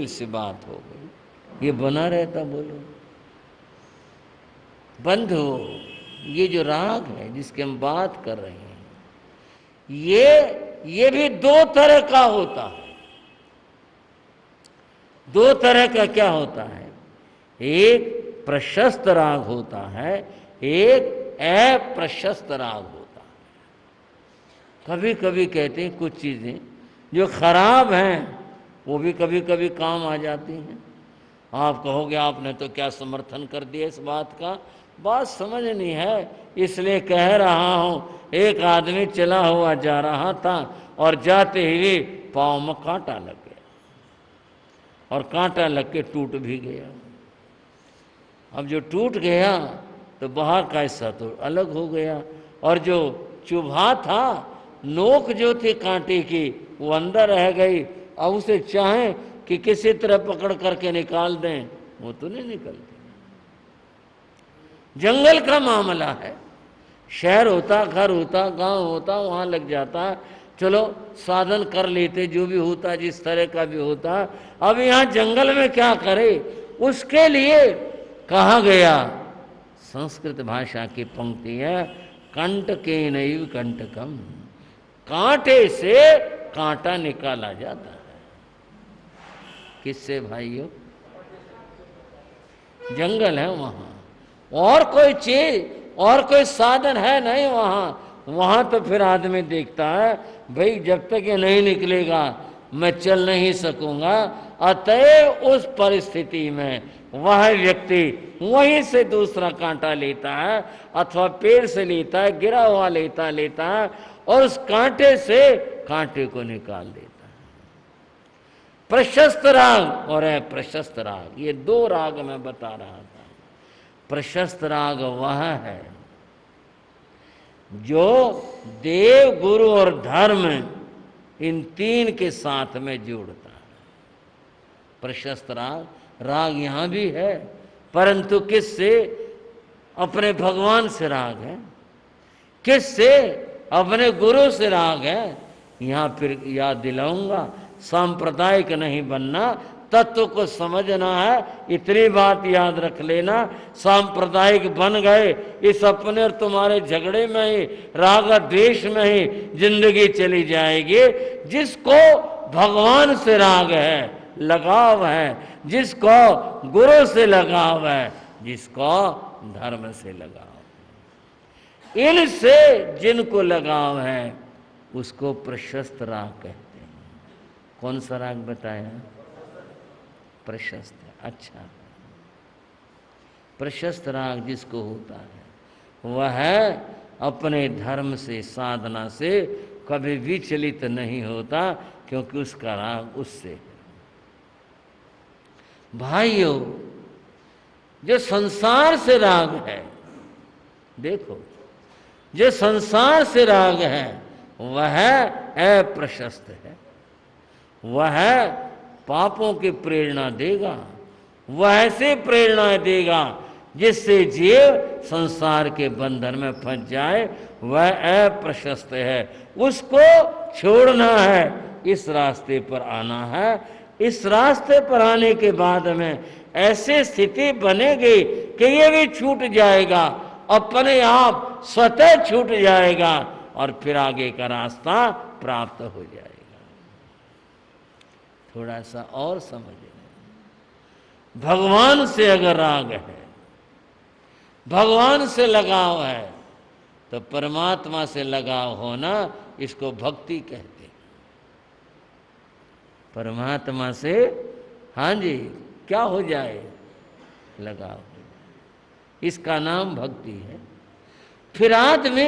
सी बात हो गई, ये बना रहता। बोलो बंधु, ये जो राग है जिसकी हम बात कर रहे हैं, ये भी दो तरह का होता है। दो तरह का क्या होता है? एक प्रशस्त राग होता है, एक अप्रशस्त राग होता है। कभी कभी कहते हैं कुछ चीजें जो खराब हैं वो भी कभी कभी काम आ जाती हैं। आप कहोगे आपने तो क्या समर्थन कर दिया इस बात का, बात समझ नहीं है इसलिए कह रहा हूं। एक आदमी चला हुआ जा रहा था और जाते हुए पांव में कांटा लग गया और कांटा लग के टूट भी गया। अब जो टूट गया तो बाहर का हिस्सा तो अलग हो गया और जो चुभा था, नोक जो थी कांटे की, वो अंदर रह गई। अब उसे चाहें कि किसी तरह पकड़ करके निकाल दें, वो तो नहीं निकलती। जंगल का मामला है, शहर होता, घर होता, गांव होता, वहां लग जाता, चलो साधन कर लेते, जो भी होता जिस तरह का भी होता। अब यहां जंगल में क्या करे, उसके लिए कहा गया, संस्कृत भाषा की पंक्ति है, कंटकेनैव कंटकम, कांटे से कांटा निकाला जाता है। किससे भाइयों? जंगल है वहां, और कोई चीज और कोई साधन है नहीं वहां। वहां तो फिर आदमी देखता है भाई जब तक ये नहीं निकलेगा मैं चल नहीं सकूंगा। अतएव उस परिस्थिति में वह व्यक्ति वहीं से दूसरा कांटा लेता है अथवा पेड़ से लेता है, गिरा हुआ लेता है और उस कांटे से कांटे को निकाल देता है। प्रशस्त राग और अप्रशस्त राग, ये दो राग मैं बता रहा था। प्रशस्त राग वह है जो देव, गुरु और धर्म इन तीन के साथ में जोड़ता है। प्रशस्त राग यहां भी है, परंतु किससे? अपने भगवान से राग है। किससे? अपने गुरु से राग है। यहां फिर याद दिलाऊंगा, सांप्रदायिक नहीं बनना, तत्व को समझना है। इतनी बात याद रख लेना, सांप्रदायिक बन गए इस अपने और तुम्हारे झगड़े में ही, राग द्वेष में ही जिंदगी चली जाएगी। जिसको भगवान से राग है, लगाव है, जिसको गुरु से लगाव है, जिसको धर्म से लगाव है, इनसे जिनको लगाव है उसको प्रशस्त राग कहते हैं। कौन सा राग बताया? प्रशस्त। अच्छा, प्रशस्त राग जिसको होता है वह अपने धर्म से, साधना से कभी विचलित नहीं होता, क्योंकि उसका राग उससे है। भाइयों, जो संसार से राग है, देखो जो संसार से राग है वह अप्रशस्त है। वह पापों की प्रेरणा देगा, वह ऐसे प्रेरणा देगा जिससे जीव संसार के बंधन में फंस जाए, वह अप्रशस्त है। उसको छोड़ना है, इस रास्ते पर आना है। इस रास्ते पर आने के बाद में ऐसी स्थिति बनेगी कि ये भी छूट जाएगा, अपने आप स्वतः छूट जाएगा और फिर आगे का रास्ता प्राप्त हो जाएगा। थोड़ा सा और समझ, भगवान से अगर राग है, भगवान से लगाव है, तो परमात्मा से लगाव होना, इसको भक्ति कहते हैं। परमात्मा से, हाँ जी, क्या हो जाए? लगाव हो जाए, इसका नाम भक्ति है। फिर आदमी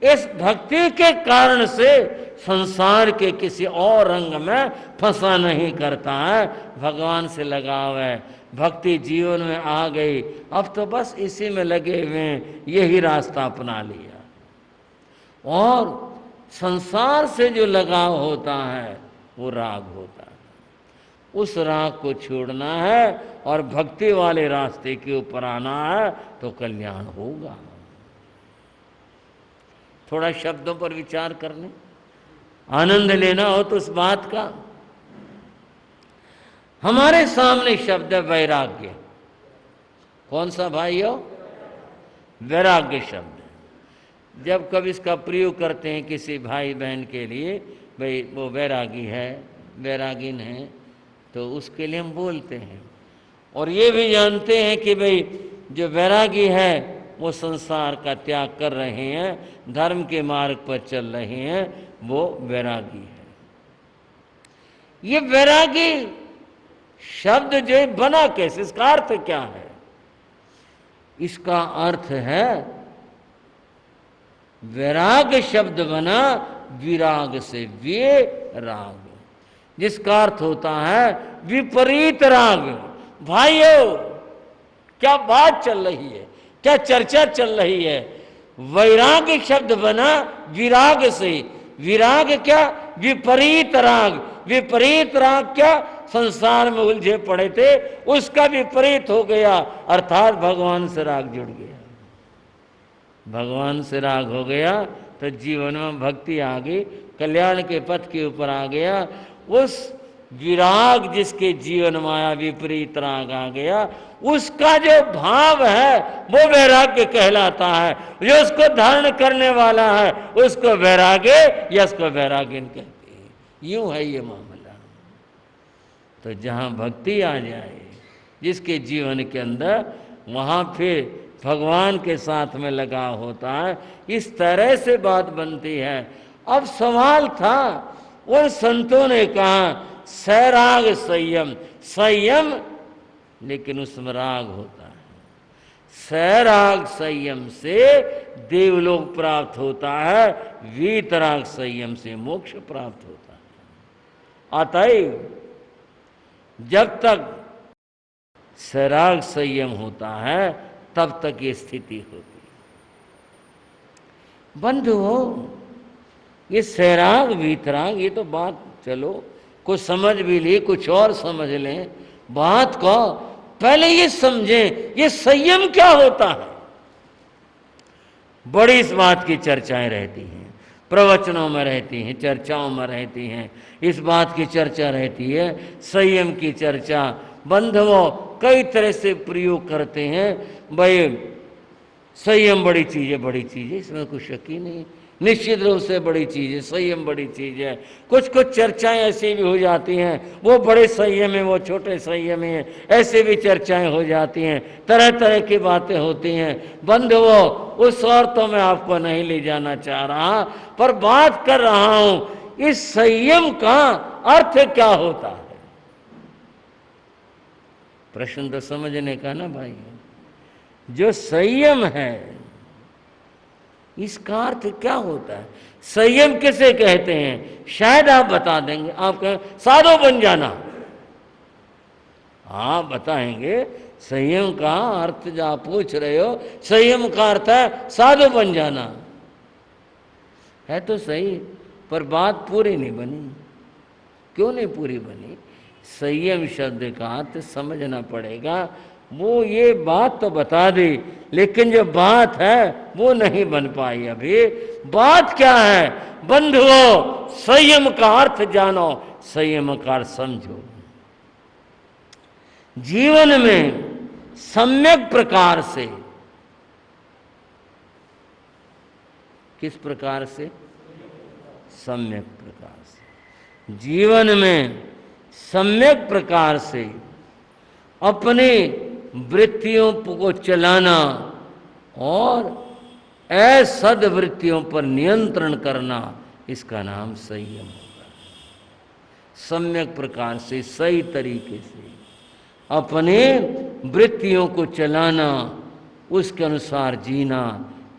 इस भक्ति के कारण से संसार के किसी और रंग में फंसा नहीं करता है। भगवान से लगाव है, भक्ति जीवन में आ गई, अब तो बस इसी में लगे हुए हैं, यही रास्ता अपना लिया। और संसार से जो लगाव होता है वो राग होता है, उस राग को छोड़ना है और भक्ति वाले रास्ते के ऊपर आना है, तो कल्याण होगा। थोड़ा शब्दों पर विचार कर लें, आनंद लेना हो तो उस बात का। हमारे सामने शब्द है वैराग्य। कौन सा भाइयों? वैराग्य शब्द। जब कभी इसका प्रयोग करते हैं किसी भाई बहन के लिए, भाई वो वैरागी है, वैरागिन है, तो उसके लिए हम बोलते हैं। और ये भी जानते हैं कि भाई जो वैरागी है वो संसार का त्याग कर रहे हैं, धर्म के मार्ग पर चल रहे हैं, वो वैरागी है। ये वैरागी शब्द जो बना कैसे, इसका अर्थ क्या है? इसका अर्थ है, वैराग शब्द बना विराग से, विराग, जिसका अर्थ होता है विपरीत राग। भाइयों क्या बात चल रही है, क्या चर्चा चल रही है। वैराग शब्द बना विराग से। विराग क्या? विपरीत राग। विपरीत राग क्या? संसार में उलझे पड़े थे, उसका विपरीत हो गया, अर्थात भगवान से राग जुड़ गया। भगवान से राग हो गया तो जीवन में भक्ति आ गई, कल्याण के पथ के ऊपर आ गया। उस विराग जिसके जीवन में आया, विपरीत राग आ गया, उसका जो भाव है वो वैराग्य कहलाता है। जो उसको धारण करने वाला है उसको वैराग्य या उसको वैरागिन कहते हैं। यूं है ये मामला। तो जहाँ भक्ति आ जाए जिसके जीवन के अंदर, वहाँ फिर भगवान के साथ में लगाव होता है। इस तरह से बात बनती है। अब सवाल था, उन संतों ने कहा सैराग संयम, संयम लेकिन उसमें राग होता है। सैराग संयम से देवलोक प्राप्त होता है, वीतराग संयम से मोक्ष प्राप्त होता है। अतएव जब तक सैराग संयम होता है तब तक ये स्थिति होती है। बंधुओं, ये सैराग वीतराग, ये तो बात चलो कुछ समझ भी ली, कुछ और समझ लें बात को। पहले ये समझें ये संयम क्या होता है। बड़ी इस बात की चर्चाएं रहती हैं, प्रवचनों में रहती हैं, चर्चाओं में रहती हैं। इस बात की चर्चा रहती है, संयम की चर्चा। बंधुओं कई तरह से प्रयोग करते हैं, भाई संयम बड़ी चीज है, बड़ी चीज है, इसमें कुछ शक ही नहीं। निश्चित रूप से बड़ी चीज है, संयम बड़ी चीज है। कुछ कुछ चर्चाएं ऐसी भी हो जाती हैं, वो बड़े संयम है, वो छोटे संयम है, ऐसे भी चर्चाएं हो जाती हैं। तरह तरह की बातें होती हैं। बंधुओं उस और तो मैं आपको नहीं ले जाना चाह रहा, पर बात कर रहा हूं इस संयम का अर्थ क्या होता है। प्रश्न तो समझने का ना भाई। जो संयम है इसका अर्थ क्या होता है? संयम किसे कहते हैं? शायद आप बता देंगे। आप कहें साधु बन जाना। आप बताएंगे संयम का अर्थ जो आप पूछ रहे हो, संयम का अर्थ है साधु बन जाना। है तो सही, पर बात पूरी नहीं बनी। क्यों नहीं पूरी बनी? संयम शब्द का अर्थ समझना पड़ेगा। वो ये बात तो बता दी, लेकिन जो बात है वो नहीं बन पाई अभी। बात क्या है? बंधुओं संयम का अर्थ जानो, संयम का अर्थ समझो। जीवन में सम्यक प्रकार से, किस प्रकार से? सम्यक प्रकार से। जीवन में सम्यक प्रकार से अपने वृत्तियों को चलाना और असद वृत्तियों पर नियंत्रण करना, इसका नाम संयम होगा। सम्यक प्रकार से, सही तरीके से अपने वृत्तियों को चलाना, उसके अनुसार जीना,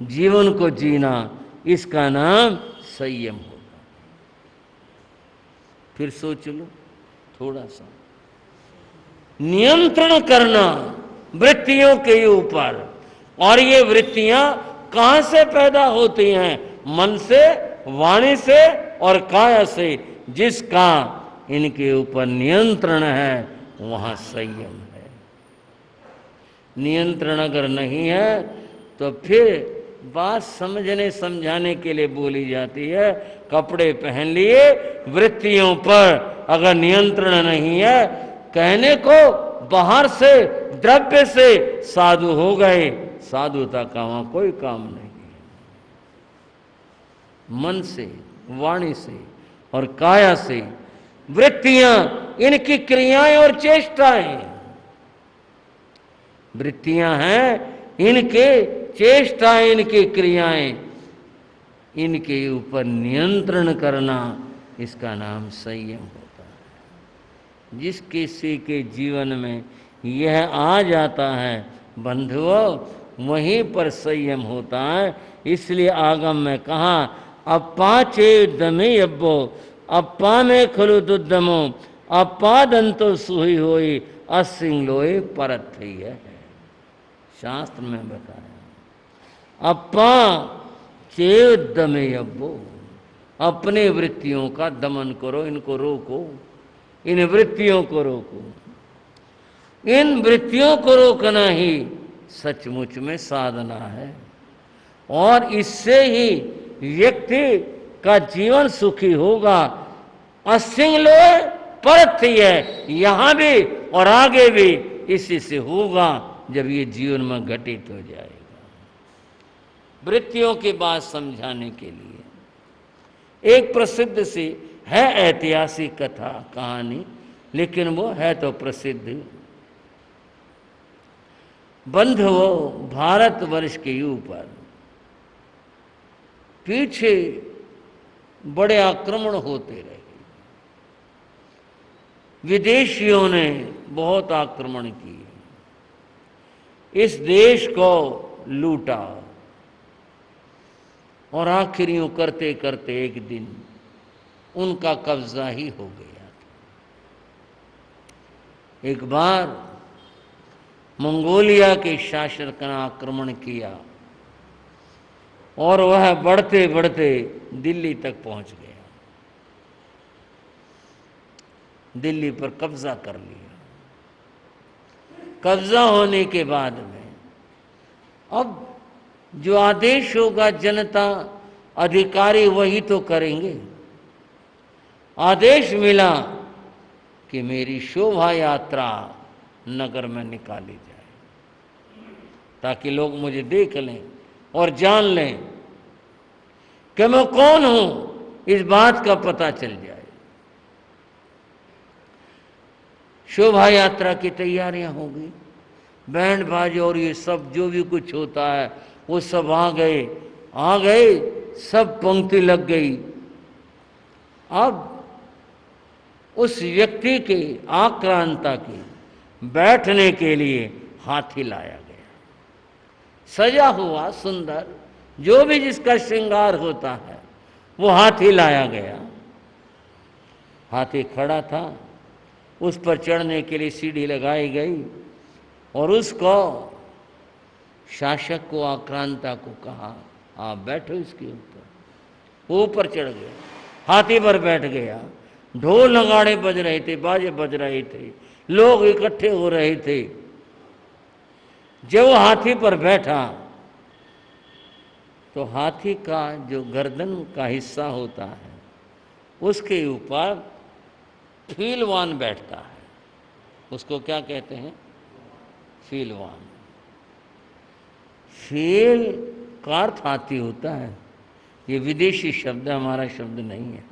जीवन को जीना, इसका नाम संयम होगा। फिर सोच लो थोड़ा सा। नियंत्रण करना वृत्तियों के ऊपर, और ये वृत्तियां कहां से पैदा होती हैं? मन से, वाणी से और काया से। जिसका इनके ऊपर नियंत्रण है वहां संयम है। नियंत्रण अगर नहीं है तो फिर बात समझने समझाने के लिए बोली जाती है। कपड़े पहन लिए, वृत्तियों पर अगर नियंत्रण नहीं है कहने को बाहर से द्रव्य से साधु हो गए, साधुता का वहां कोई काम नहीं। मन से, वाणी से और काया से वृत्तियां, इनकी क्रियाएं और चेष्टाएं, वृत्तियां हैं इनके, चेष्टाएं इनकी, क्रियाएं, इनके ऊपर नियंत्रण करना, इसका नाम संयम होता है। जिस किसी के जीवन में यह आ जाता है बंधुओं, वहीं पर संयम होता है। इसलिए आगम में कहा, अप्पा चेदमे अब्बो अप्पा में खलु दुद्दमो अप्पा दंतो सुही होई असिंग लोए परत थी है। शास्त्र में बताया, अप्पा चेदमे अब्बो, अपने वृत्तियों का दमन करो, इनको रोको, इन वृत्तियों को रोको। इन वृत्तियों को रोकना ही सचमुच में साधना है, और इससे ही व्यक्ति का जीवन सुखी होगा। असिंग लोए परत है, यहां भी और आगे भी इसी से होगा जब ये जीवन में घटित हो जाएगा। वृत्तियों की बात समझाने के लिए एक प्रसिद्ध सी है ऐतिहासिक कथा कहानी, लेकिन वो है तो प्रसिद्ध। बंधुओं, भारतवर्ष के ऊपर पीछे बड़े आक्रमण होते रहे, विदेशियों ने बहुत आक्रमण किए, इस देश को लूटा, और आखिर यूं करते करते एक दिन उनका कब्जा ही हो गया। एक बार मंगोलिया के शासक ने आक्रमण किया और वह बढ़ते बढ़ते दिल्ली तक पहुंच गया, दिल्ली पर कब्जा कर लिया। कब्जा होने के बाद में अब जो आदेश होगा जनता, अधिकारी वही तो करेंगे। आदेश मिला कि मेरी शोभा यात्रा नगर में निकाली जाए, ताकि लोग मुझे देख लें और जान लें कि मैं कौन हूं, इस बात का पता चल जाए। शोभा यात्रा की तैयारियां हो गई, बैंड बाजे और ये सब जो भी कुछ होता है वो सब आ गए, सब पंक्ति लग गई। अब उस व्यक्ति के आक्रांता के बैठने के लिए हाथी लाया गया, सजा हुआ सुंदर, जो भी जिसका श्रृंगार होता है वो हाथी लाया गया। हाथी खड़ा था, उस पर चढ़ने के लिए सीढ़ी लगाई गई और उसको, शासक को, आक्रांता को कहा, आप बैठो इसके ऊपर। ऊपर चढ़ गया, हाथी पर बैठ गया। ढोल नगाड़े बज रहे थे, बाजे बज रहे थे, लोग इकट्ठे हो रहे थे। जब वो हाथी पर बैठा तो हाथी का जो गर्दन का हिस्सा होता है उसके ऊपर फीलवान बैठता है। उसको क्या कहते हैं? फीलवान। फील का अर्थ हाथी होता है, ये विदेशी शब्द है, हमारा शब्द नहीं है।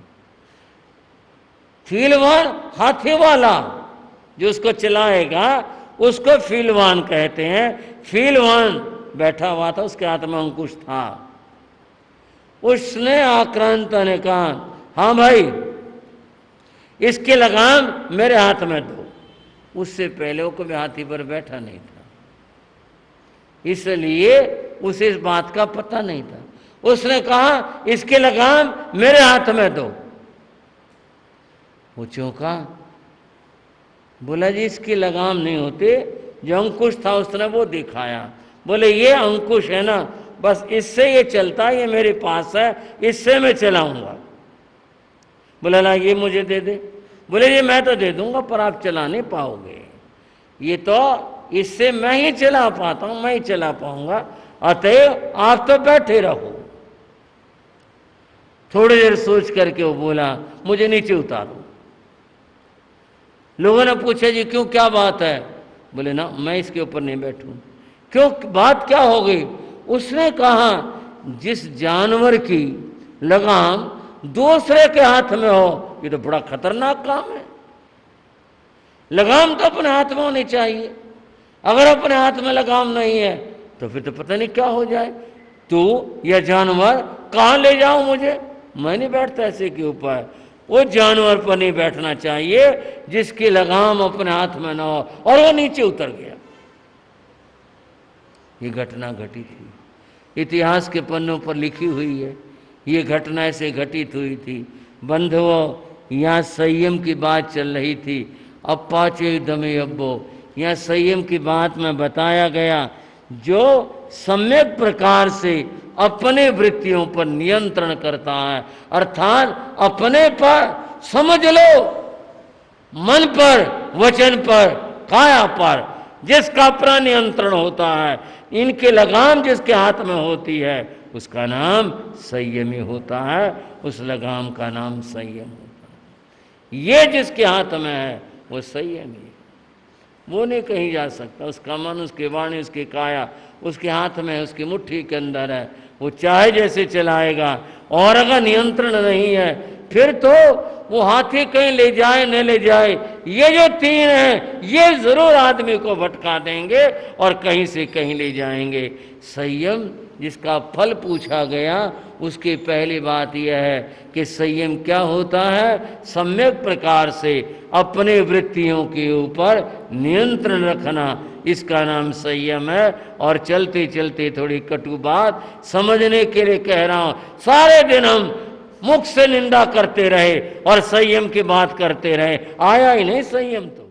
फीलवान, हाथी वाला जो उसको चलाएगा उसको फीलवान कहते हैं। फीलवान बैठा हुआ था, उसके हाथ में अंकुश था। उसने, आक्रांता ने कहा, हाँ भाई इसके लगाम मेरे हाथ में दो। उससे पहले वो कभी हाथी पर बैठा नहीं था, इसलिए उसे इस बात का पता नहीं था। उसने कहा इसके लगाम मेरे हाथ में दो। वो चौंका, बोला जी इसकी लगाम नहीं होते, जो अंकुश था उसने वो दिखाया। बोले ये अंकुश है ना, बस इससे ये चलता, ये मेरे पास है, इससे मैं चलाऊंगा। बोला ना ये मुझे दे दे। बोले ये मैं तो दे दूंगा पर आप चला नहीं पाओगे, ये तो इससे मैं ही चला पाता हूं, मैं ही चला पाऊंगा, अतएव आप तो बैठे रहो। थोड़ी देर सोच करके वो बोला मुझे नीचे उतारो। लोगों ने पूछा जी क्यों, क्या बात है? बोले ना मैं इसके ऊपर नहीं बैठूं। क्यों, बात क्या हो गई? उसने कहा जिस जानवर की लगाम दूसरे के हाथ में हो, ये तो बड़ा खतरनाक काम है। लगाम तो अपने हाथ में होनी चाहिए, अगर अपने हाथ में लगाम नहीं है तो फिर तो पता नहीं क्या हो जाए। तो यह जानवर कहाँ ले जाऊं मुझे? मैं नहीं बैठता ऐसे के ऊपर। वो जानवर पर नहीं बैठना चाहिए जिसकी लगाम अपने हाथ में ना हो, और वो नीचे उतर गया। ये घटना घटी थी, इतिहास के पन्नों पर लिखी हुई है। ये घटना ऐसे घटित हुई थी। बंधुओं, यहाँ संयम की बात चल रही थी। अब पाचे दमे अब्बो, यहाँ संयम की बात में बताया गया, जो सम्यक प्रकार से अपने वृत्तियों पर नियंत्रण करता है, अर्थात अपने पर, समझ लो मन पर, वचन पर, काया पर जिसका अपना नियंत्रण होता है, इनके लगाम जिसके हाथ में होती है उसका नाम संयमी होता है। उस लगाम का नाम संयम होता है। ये जिसके हाथ में है वो संयमी है, वो नहीं कहीं जा सकता। उसका मन, उसकी वाणी, उसकी काया उसके हाथ में है, उसकी मुट्ठी के अंदर है। वो चाहे जैसे चलाएगा, और अगर नियंत्रण नहीं है फिर तो वो हाथी कहीं ले जाए न ले जाए, ये जो तीन हैं ये जरूर आदमी को भटका देंगे और कहीं से कहीं ले जाएंगे। संयम जिसका फल पूछा गया, उसकी पहली बात यह है कि संयम क्या होता है? सम्यक प्रकार से अपने वृत्तियों के ऊपर नियंत्रण रखना, इसका नाम संयम है। और चलते चलते थोड़ी कटु बात समझने के लिए कह रहा हूं, सारे दिन हम मुख से निंदा करते रहे और संयम की बात करते रहे, आया ही नहीं संयम तो।